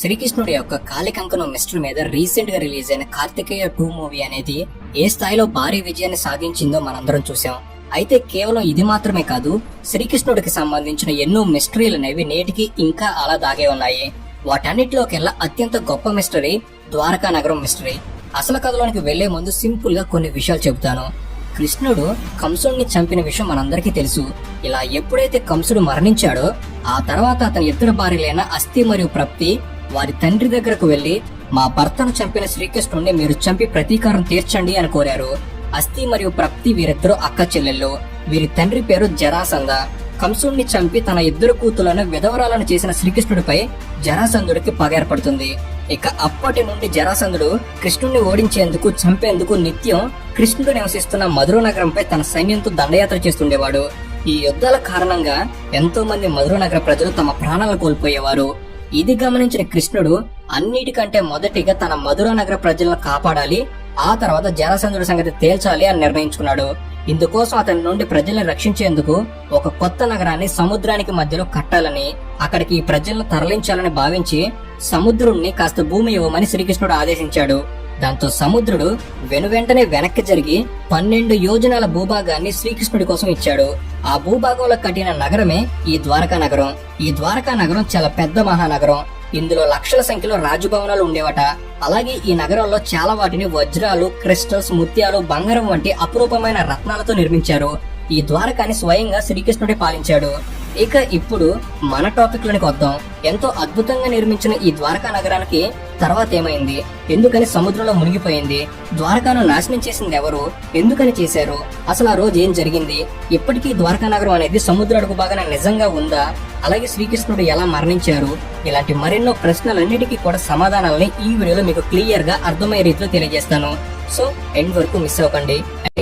శ్రీకృష్ణుడి యొక్క కాలికంకణం మిస్టరీ మీద రీసెంట్ గా రిలీజ్ అయిన కార్తికేయ 2 మూవీ అనేది ఏ స్థాయిలో భారీ విజయాన్ని సాధించిందో మనందరం చూసాం. అయితే కేవలం ఇది మాత్రమే కాదు, శ్రీకృష్ణుడికి సంబంధించిన ఎన్నో మిస్టరీలు అనేవి నేటికి ఇంకా అలా దాగే ఉన్నాయి. వాటన్నిటిలోకెల్లా అత్యంత గొప్ప మిస్టరీ ద్వారకా నగరం మిస్టరీ. అసలు కథలోనికి వెళ్లే ముందు సింపుల్ గా కొన్ని విషయాలు చెబుతాను. కృష్ణుడు కంసుడిని చంపిన విషయం మనందరికీ తెలుసు. ఇలా ఎప్పుడైతే కంసుడు మరణించాడో ఆ తర్వాత అతని ఇద్దరు భార్యలైన అస్థి మరియు ప్రప్తి వారి తండ్రి దగ్గరకు వెళ్లి, మా భర్తను చంపిన శ్రీకృష్ణుడిని మీరు చంపి ప్రతీకారం తీర్చండి అని కోరారు. అస్థి మరియు ప్రప్తి వీరిద్దరు అక్క చెల్లెళ్ళు. వీరి తండ్రి పేరు జరాసంధ. కంసుడిని చంపి తన ఇద్దరు కూతులను విధవరాలను చేసిన శ్రీకృష్ణుడిపై జరాసంధుడికి పగ ఏర్పడుతుంది. ఇక అప్పటి నుండి జరాసంధుడు కృష్ణుడిని ఓడించేందుకు చంపేందుకు నిత్యం కృష్ణుడు నివసిస్తున్న మధుర నగరంపై తన సైన్యంతో దండయాత్ర చేస్తుండేవాడు. ఈ యుద్ధాల కారణంగా ఎంతో మంది మధుర నగర ప్రజలు తమ ప్రాణాలను కోల్పోయేవారు. ఇది గమనించిన కృష్ణుడు అన్నిటికంటే మొదటిగా తన మధుర నగర ప్రజలను కాపాడాలి, ఆ తర్వాత జరాసంధుడి సంగతి తేల్చాలి అని నిర్ణయించుకున్నాడు. ఇందుకోసం అతని నుండి ప్రజల్ని రక్షించేందుకు ఒక కొత్త నగరాన్ని సముద్రానికి మధ్యలో కట్టాలని, అక్కడికి ఈ ప్రజలను తరలించాలని భావించి సముద్రుణ్ణి కాస్త భూమి ఇవ్వమని శ్రీకృష్ణుడు ఆదేశించాడు. దాంతో సముద్రుడు వెనువెంటనే వెనక్కి జరిగి 12 యోజనాల భూభాగాన్ని శ్రీకృష్ణుడి కోసం ఇచ్చాడు. ఆ భూభాగంలో కట్టిన నగరమే ఈ ద్వారకా నగరం. ఈ ద్వారకా నగరం చాలా పెద్ద మహానగరం. ఇందులో లక్షల సంఖ్యలో రాజభవనాలు ఉండేవట. అలాగే ఈ నగరంలో చాలా వాటిని వజ్రాలు, క్రిస్టల్స్, ముత్యాలు, బంగారం వంటి అపురూపమైన రత్నాలతో నిర్మించారు. ఈ ద్వారకాని స్వయంగా శ్రీకృష్ణుడే పాలించాడు. ఇక ఇప్పుడు మన టాపిక్ లోనికి వద్దాం. ఎంతో అద్భుతంగా నిర్మించిన ఈ ద్వారకా నగరానికి తర్వాత ఏమైంది? ఎందుకని సముద్రంలో మునిగిపోయింది? ద్వారకాను నాశనం చేసింది ఎవరు? ఎందుకని చేశారు? అసలు ఆ రోజు ఏం జరిగింది? ఇప్పటికీ ద్వారకా నగరం అనేది సముద్ర అడుగు భాగాన నిజంగా ఉందా? అలాగే శ్రీకృష్ణుడు ఎలా మరణించారు? ఇలాంటి మరెన్నో ప్రశ్నలన్నిటికీ కూడా సమాధానాలని ఈ వీడియోలో మీకు క్లియర్ గా అర్థమయ్యే రీతిలో తెలియజేస్తాను. సో ఎండ్ వరకు మిస్ అవ్వకండి.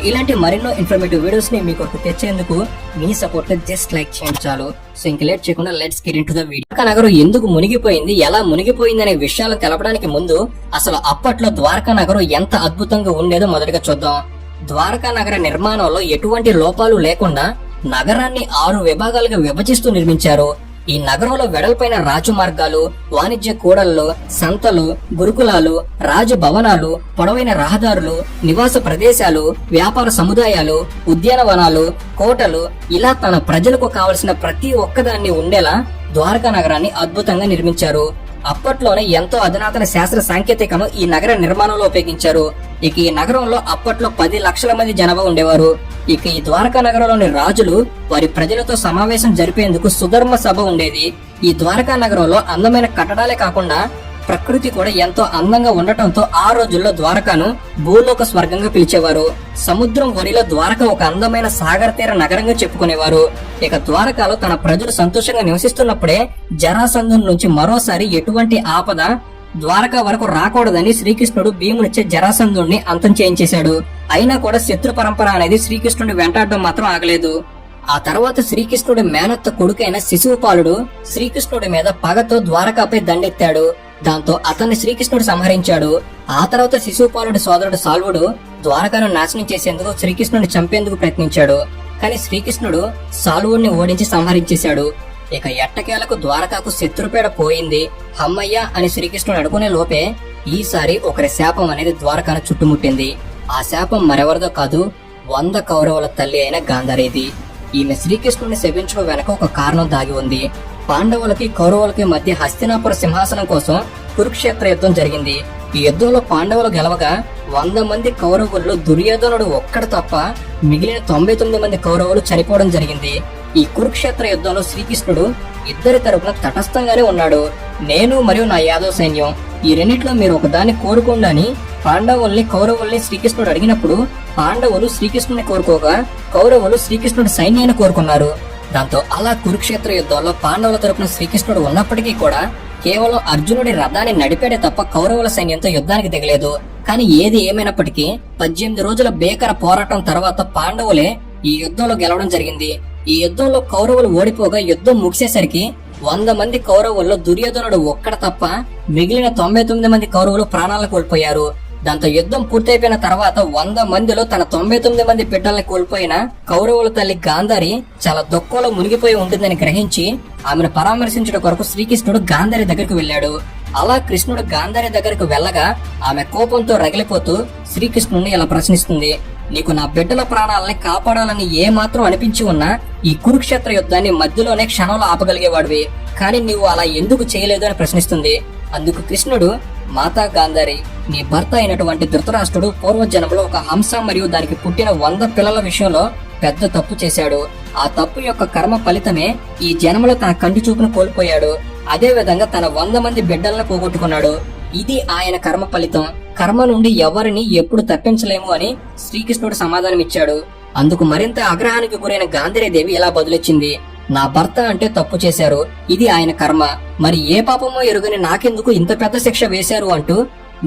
ఇలాంటి మరెన్నో ఇన్ఫర్మేటివ్ వీడియోస్ ని మీకు తెచ్చేందుకు మీ సపోర్ట్ జస్ట్ లైక్ చేయండి చాలు. సో ఇంక లేట్ చేయకుండా let's get into the video. Dwarka నగరం ఎందుకు మునిగిపోయింది, ఎలా మునిగిపోయింది అనే విషయాలు తెలపడానికి ముందు అసలు అప్పట్లో ద్వారకా నగరం ఎంత అద్భుతంగా ఉండేదో మొదటిగా చూద్దాం. ద్వారకా నగర నిర్మాణంలో ఎటువంటి లోపాలు లేకుండా నగరాన్ని 6 విభాగాలుగా విభజిస్తూ నిర్మించారు. ఈ నగరంలో వెడల్పైన రాజు మార్గాలు, వాణిజ్య కూడళ్లు, సంతలు, గురుకులాలు, రాజభవనాలు, పొడవైన రహదారులు, నివాస ప్రదేశాలు, వ్యాపార సముదాయాలు, ఉద్యానవనాలు, కోటలు, ఇలా తన ప్రజలకు కావలసిన ప్రతి ఒక్కదాన్ని ఉండేలా ద్వారకా నగరాన్ని అద్భుతంగా నిర్మించారు. అప్పట్లోనే ఎంతో అధునాతన శాస్త్ర సాంకేతికను ఈ నగర నిర్మాణంలో ఉపయోగించారు. ఇక ఈ నగరంలో అప్పట్లో 10 లక్షల మంది జనాభా ఉండేవారు. ఇక ఈ ద్వారకా నగరంలోని రాజులు వారి ప్రజలతో సమావేశం జరిపేందుకు సుధర్మ సభ ఉండేది. ఈ ద్వారకా నగరంలో అందమైన కట్టడాలే కాకుండా ప్రకృతి కూడా ఎంతో అందంగా ఉండటంతో ఆ రోజుల్లో ద్వారకాను భూలోక స్వర్గంగా పిలిచేవారు. సముద్రం ఒడిలో ద్వారక ఒక అందమైన సాగర తీర నగరంగా చెప్పుకునేవారు. ఇక ద్వారకాలో తన ప్రజలు సంతోషంగా నివసిస్తున్నప్పుడే జరాసంధుని నుంచి మరోసారి ఎటువంటి ఆపద ద్వారకా వరకు రాకూడదని శ్రీకృష్ణుడు భీమునిచ్చే జరాసంధుడిని అంతం చేయించేశాడు. అయినా కూడా శత్రు పరంపర అనేది శ్రీకృష్ణుడి వెంటాడడం మాత్రం ఆగలేదు. ఆ తర్వాత శ్రీకృష్ణుడి మేనత్త కొడుకైన శిశుపాలుడు శ్రీకృష్ణుడి మీద పగతో ద్వారకాపై దండెత్తాడు. దాంతో అతన్ని శ్రీకృష్ణుడు సంహరించాడు. ఆ తర్వాత శిశుపాలుడి సోదరుడు సాల్వుడు ద్వారకాను నాశనం చేసేందుకు శ్రీకృష్ణుడిని చంపేందుకు ప్రయత్నించాడు. కానీ శ్రీకృష్ణుడు సాల్వుడిని ఓడించి సంహరించేశాడు. ఇక ఎట్టకేలకు ద్వారకాకు శత్రుపేడ పోయింది. హమ్మయ్య అని శ్రీకృష్ణుడు అనుకునే లోపే ఈసారి ఒకరి శాపం అనేది ద్వారకాను చుట్టుముట్టింది. ఆ శాపం మరెవరిదో కాదు, 100 కౌరవుల తల్లి అయిన గాంధారీది. ఈమె శ్రీకృష్ణుడిని శపించడం వెనక ఒక కారణం దాగి ఉంది. పాండవులకి కౌరవులకి మధ్య హస్తినాపుర సింహాసనం కోసం కురుక్షేత్ర యుద్ధం జరిగింది. ఈ యుద్ధంలో పాండవులు గెలవగా 100 మంది కౌరవుల్లో దుర్యోధనుడు ఒక్కడు తప్ప మిగిలిన 99 మంది కౌరవులు చనిపోవడం జరిగింది. ఈ కురుక్షేత్ర యుద్ధంలో శ్రీకృష్ణుడు ఇద్దరి తరపున తటస్థంగానే ఉన్నాడు. నేను మరియు నా యాదవ సైన్యం, ఈ రెండిట్లో మీరు ఒకదాన్ని కోరుకోండి పాండవుల్ని కౌరవుల్ని శ్రీకృష్ణుడు అడిగినప్పుడు పాండవులు శ్రీకృష్ణుని కోరుకోగా కౌరవులు శ్రీకృష్ణుడి సైన్యాన్ని కోరుకున్నారు. దాంతో అలా కురుక్షేత్ర యుద్ధంలో పాండవుల తరపున శ్రీకృష్ణుడు ఉన్నప్పటికీ కూడా కేవలం అర్జునుడి రథాన్ని నడిపాడే తప్ప కౌరవుల సైన్యంతో యుద్ధానికి దిగలేదు. కానీ ఏది ఏమైనప్పటికీ 18 రోజుల భీకర పోరాటం తర్వాత పాండవులే ఈ యుద్ధంలో గెలవడం జరిగింది. ఈ యుద్ధంలో కౌరవులు ఓడిపోగా యుద్ధం ముగిసేసరికి 100 మంది కౌరవుల్లో దుర్యోధనుడు ఒక్కడ తప్ప మిగిలిన 99 మంది కౌరవులు ప్రాణాలను కోల్పోయారు. దాంతో యుద్ధం పూర్తయిపోయిన తర్వాత 100 మందిలో తన 99 మంది బిడ్డల్ని కోల్పోయిన కౌరవుల తల్లి గాంధారి చాలా దుఃఖంలో మునిగిపోయి ఉంటుందని గ్రహించి ఆమెను పరామర్శించడం కొరకు శ్రీకృష్ణుడు గాంధారి దగ్గరకు వెళ్లాడు. అలా కృష్ణుడు గాంధారి దగ్గరకు వెళ్ళగా ఆమె కోపంతో రగిలిపోతూ శ్రీకృష్ణుడిని ఇలా ప్రశ్నిస్తుంది. నీకు నా బిడ్డల ప్రాణాలని కాపాడాలని ఏ మాత్రం అనిపించి ఉన్నా ఈ కురుక్షేత్ర యుద్ధాన్ని మధ్యలోనే క్షణంలో ఆపగలిగేవాడివి, కానీ నీవు అలా ఎందుకు చేయలేదు అని ప్రశ్నిస్తుంది. అందుకు కృష్ణుడు, మాతా గాంధారి, నీ భర్త అయినటువంటి ధృతరాష్ట్రుడు పూర్వజన్మలో ఒక హంస మరియు దానికి పుట్టిన 100 పిల్లల విషయంలో పెద్ద తప్పు చేశాడు. ఆ తప్పు యొక్క కర్మ ఫలితమే ఈ జన్మలో తన కంటి చూపును కోల్పోయాడు. అదే విధంగా తన 100 మంది బిడ్డలను పోగొట్టుకున్నాడు. ఇది ఆయన కర్మ ఫలితం. కర్మ నుండి ఎవరిని ఎప్పుడు తప్పించలేము అని శ్రీకృష్ణుడు సమాధానమిచ్చాడు. అందుకు మరింత ఆగ్రహానికి గురైన గాంధారీదేవి ఇలా బదులిచ్చింది. నా భర్త అంటే తప్పు చేశారు, ఇది ఆయన కర్మ, మరి ఏ పాపమో ఎరుగని నాకెందుకు ఇంత పెద్ద శిక్ష వేశారు అంటూ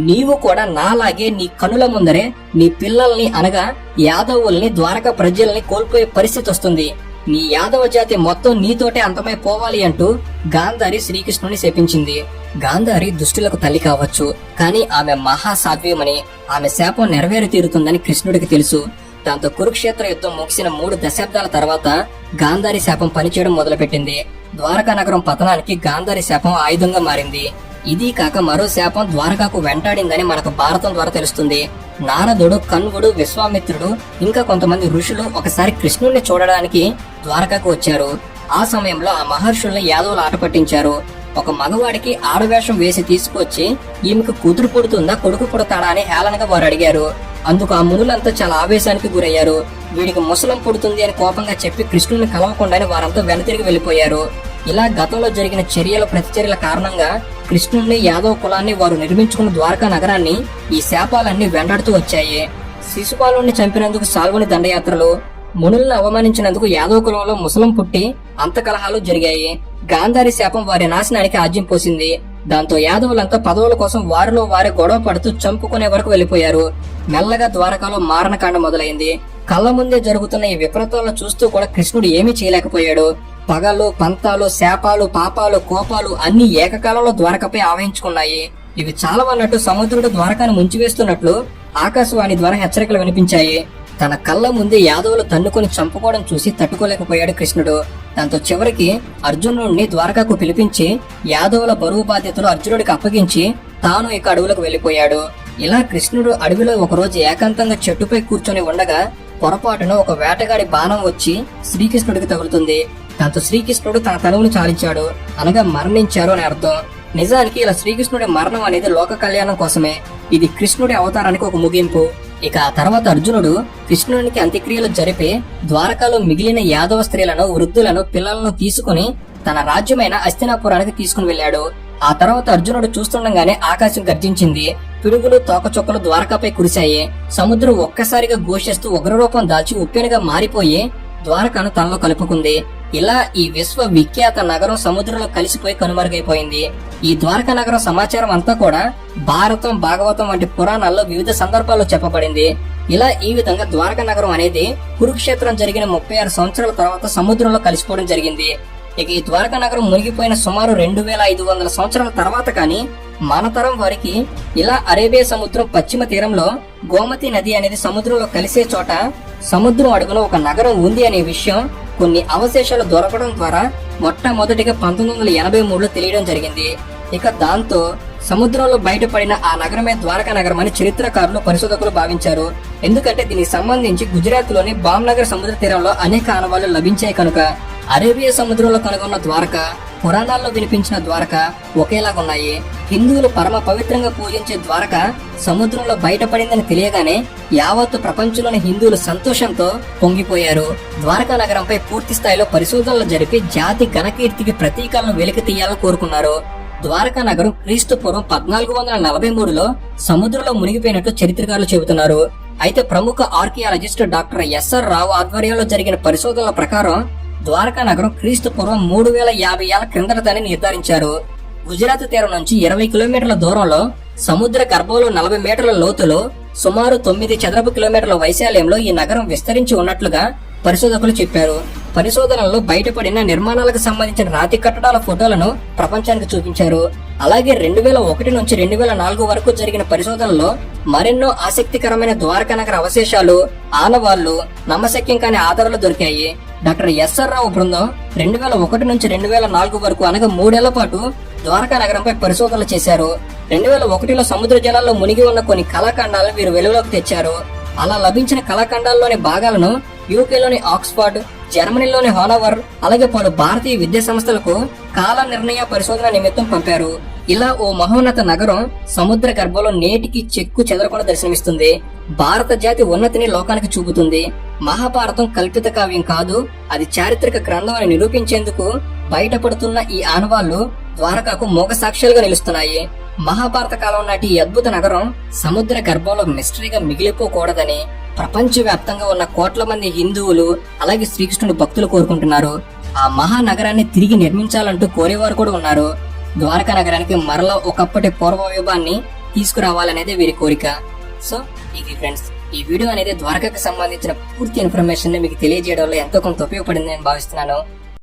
నీవు కూడా నాలాగే నీ కనుల ముందరే నీ పిల్లల్ని అనగా యాదవుల్ని, ద్వారకా ప్రజల్ని కోల్పోయే పరిస్థితి వస్తుంది. నీ యాదవ జాతి మొత్తం నీతోటే అంతమై పోవాలి అంటూ గాంధారి శ్రీకృష్ణుని శపించింది. గాంధారి దుష్టులకు తల్లి కావచ్చు, కానీ ఆమె మహాసాధ్వీయమని, ఆమె శాపం నెరవేరి తీరుతుందని కృష్ణుడికి తెలుసు. దాంతో కురుక్షేత్ర యుద్ధం ముగిసిన 3 దశాబ్దాల తర్వాత గాంధారి శాపం పనిచేయడం మొదలుపెట్టింది. ద్వారకా నగరం పతనానికి గాంధారి శాపం ఆయుధంగా మారింది. ఇది కాక మరో శాపం ద్వారకాకు వెంటాడిందని మనకు భారతం ద్వారా తెలుస్తుంది. నారదుడు, కన్వుడు, విశ్వామిత్రుడు ఇంకా కొంతమంది ఋషులు ఒకసారి కృష్ణుడిని చూడడానికి ద్వారకాకు వచ్చారు. ఆ సమయంలో ఆ మహర్షుల్ని యాదవులు ఆట పట్టించారు. ఒక మగవాడికి ఆడవేషం వేసి తీసుకొచ్చి ఈమెకు కూతురు పుడుతుందా, కొడుకు పుడతాడా అని హేళనగా వారు అడిగారు. అందుకు ఆ మునులంతా చాలా ఆవేశానికి గురయ్యారు. వీడికి ముసలం పుడుతుంది అని కోపంగా చెప్పి కృష్ణుని కలవకుండానే వారంతా వెనతిరిగి వెళ్లిపోయారు. ఇలా గతంలో జరిగిన చర్యల ప్రతిచర్యల కారణంగా కృష్ణుణ్ణి, యాదవ కులాన్ని వారు నిర్మించుకున్న ద్వారకా నగరాన్ని ఈ శాపాలన్నీ వెంటాడుతూ వచ్చాయి. శిశుపాలుని చంపినందుకు సాల్వుని దండయాత్రలు, మునులను అవమానించినందుకు యాదవ కులంలో ముసలం పుట్టి అంతకలహాలు జరిగాయి. గాంధారి శాపం వారి నాశనానికి ఆజ్యం పోసింది. దాంతో యాదవులంతా పదవుల కోసం వారిలో వారే గొడవ పడుతూ చంపుకునే వరకు వెళ్లిపోయారు. మెల్లగా ద్వారకాలో మారణకాండ మొదలైంది. కళ్ళ ముందే జరుగుతున్న ఈ విపరీతాలను చూస్తూ కూడా కృష్ణుడు ఏమీ చేయలేకపోయాడు. పగలు, పంతాలు, శాపాలు, పాపాలు, కోపాలు అన్ని ఏకకాలంలో ద్వారకపై ఆవహించుకున్నాయి. ఇవి చాలవన్నట్టు సముద్రుడు ద్వారకాను ముంచివేస్తున్నట్లు ఆకాశవాణి ద్వారా హెచ్చరికలు వినిపించాయి. తన కళ్ళ ముందే యాదవులు తన్నుకొని చంపుకోవడం చూసి తట్టుకోలేకపోయాడు కృష్ణుడు. దాంతో చివరికి అర్జునుడిని ద్వారకాకు పిలిపించి యాదవుల బరువు బాధ్యతలు అర్జునుడికి అప్పగించి తాను ఇక అడవులకు వెళ్లిపోయాడు. ఇలా కృష్ణుడు అడవిలో ఒకరోజు ఏకాంతంగా చెట్టుపై కూర్చొని ఉండగా పొరపాటున ఒక వేటగాడి బాణం వచ్చి శ్రీకృష్ణుడికి తగులుతుంది. దాంతో శ్రీకృష్ణుడు తన తనువును చాలించాడు, అనగా మరణించారు అని అర్థం. నిజానికి ఇలా శ్రీకృష్ణుడి మరణం అనేది లోక కళ్యాణం కోసమే. ఇది కృష్ణుడి అవతారానికి ఒక ముగింపు. ఇక ఆ తర్వాత అర్జునుడు కృష్ణునికి అంత్యక్రియలు జరిపి ద్వారకాలో మిగిలిన యాదవ స్త్రీలను, వృద్ధులను, పిల్లలను తీసుకుని తన రాజ్యమైన హస్తినాపురానికి తీసుకుని వెళ్లాడు. ఆ తర్వాత అర్జునుడు చూస్తుండగానే ఆకాశం గర్జించింది. పిడుగులు, తోకచుక్కలు ద్వారకాపై కురిశాయి. సముద్రం ఒక్కసారిగా ఘోషిస్తూ ఉగ్రరూపం దాల్చి ఉప్పెనగా మారిపోయి ద్వారకాను తనలో కలుపుకుంది. ఇలా ఈ విశ్వ విఖ్యాత నగరం సముద్రంలో కలిసిపోయి కనుమరుగైపోయింది. ఈ ద్వారకా నగరం సమాచారం అంతా కూడా భారతం, భాగవతం వంటి పురాణాల్లో వివిధ సందర్భాల్లో చెప్పబడింది. ఇలా ఈ విధంగా ద్వారకా నగరం అనేది కురుక్షేత్రం జరిగిన 36 సంవత్సరాల తర్వాత సముద్రంలో కలిసిపోవడం జరిగింది. ఇక ఈ ద్వారకా నగరం మునిగిపోయిన సుమారు 2500 సంవత్సరాల తర్వాత కానీ మన తరం వారికి ఇలా అరేబియా సముద్రం పశ్చిమ తీరంలో గోమతి నది అనేది సముద్రంలో కలిసే చోట సముద్రం అడుగున ఒక నగరం ఉంది అనే విషయం కొన్ని అవశేషాలు దొరకడం ద్వారా మొట్టమొదటిగా 1983లో తెలియడం జరిగింది. ఇక దాంతో సముద్రంలో బయటపడిన ఆ నగరమే ద్వారకా నగరం అని చరిత్రకారులు, పరిశోధకులు భావించారు. ఎందుకంటే దీనికి సంబంధించి గుజరాత్ లోని బామ్నగర్ సముద్ర తీరంలో అనేక ఆనవాళ్లు లభించాయి కనుక. అరేబియా సముద్రంలో కనుగొన్న ద్వారక, పురాణాల్లో వినిపించిన ద్వారక ఒకేలాగున్నాయి. హిందువులు పరమ పవిత్రంగా పూజించే ద్వారక సముద్రంలో బయటపడిందని తెలియగానే యావత్తు ప్రపంచంలోని హిందువులు సంతోషంతో పొంగిపోయారు. ద్వారకా నగరంపై పూర్తి స్థాయిలో పరిశోధనలు జరిపి జాతి ఘనకీర్తికి ప్రతీకాలను వెలికి తీయాలని కోరుకున్నారు. ద్వారకా నగరం క్రీస్తు పూర్వం 1443లో సముద్రంలో మునిగిపోయినట్లు చరిత్రకారులు చెబుతున్నారు. అయితే ప్రముఖ ఆర్కియాలజిస్ట్ డాక్టర్ ఎస్ఆర్ రావు ఆధ్వర్యంలో జరిగిన పరిశోధనల ప్రకారం ద్వారకా నగరం క్రీస్తు పూర్వం 3050 ఏళ్ల క్రిందటదని నిర్ధారించారు. గుజరాత్ తీరం నుంచి 20 కిలోమీటర్ల దూరంలో సముద్ర గర్భంలో 40 మీటర్ల లోతులో సుమారు 9 చదరపు కిలోమీటర్ల వైశాల్యంలో ఈ నగరం విస్తరించి ఉన్నట్లుగా పరిశోధకులు చెప్పారు. పరిశోధనల్లో బయటపడిన నిర్మాణాలకు సంబంధించిన రాతి కట్టడాల ఫోటోలను ప్రపంచానికి చూపించారు. అలాగే 2001 నుంచి 2004 వరకు జరిగిన పరిశోధనల్లో మరెన్నో ఆసక్తికరమైన ద్వారకా నగర అవశేషాలు, ఆనవాళ్లు, నమ్మశక్యం కాని ఆధారాలు దొరికాయి. డాక్టర్ ఎస్ఆర్ రావు బృందం 2001 నుంచి 2004 వరకు అనగా 3 ఏళ్ల పాటు ద్వారకా నగరంపై పరిశోధనలు చేశారు. 2001లో సముద్ర జలాల్లో మునిగి ఉన్న కొన్ని కళాఖండాలను వీరు వెలుగులోకి తెచ్చారు. అలా లభించిన కళాఖండాల్లోని భాగాలను యూకేలోని ఆక్స్ఫర్డ్, జర్మనీలోని హానోవర్, అలాగే పలు భారతీయ విద్యా సంస్థలకు కాల నిర్ణయ పరిశోధన నిమిత్తం పంపారు. ఇలా ఓ మహోన్నత నగరం సముద్ర గర్భంలో నేటికి చెక్కు చెదరకుండా దర్శనమిస్తుంది. భారత జాతి ఉన్నతిని లోకానికి చూపుతుంది. మహాభారతం కల్పిత కావ్యం కాదు, అది చారిత్రక గ్రంథం అని నిరూపించేందుకు బయటపడుతున్న ఈ ఆనవాళ్లు ద్వారకాకు మోగ సాక్ష్యాలుగా నిలుస్తున్నాయి. మహాభారత కాలం నాటి ఈ అద్భుత నగరం సముద్ర గర్భంలో మిస్టరీగా మిగిలిపోకూడదని ప్రపంచవ్యాప్తంగా ఉన్న కోట్ల మంది హిందువులు అలాగే శ్రీకృష్ణుడి భక్తులు కోరుకుంటున్నారు. ఆ మహానగరాన్ని తిరిగి నిర్మించాలంటూ కోరేవారు కూడా ఉన్నారు. ద్వారకా నగరానికి మరలా ఒకప్పటి పూర్వ వైభవాన్ని తీసుకురావాలనేది వీరి కోరిక. సో ఇది ఫ్రెండ్స్, ఈ వీడియో అనేది ద్వారకాకి సంబంధించిన పూర్తి ఇన్ఫర్మేషన్ మీకు తెలియజేయడంలో ఎంతో కొంత ఉపయోగపడింది నేను భావిస్తున్నాను.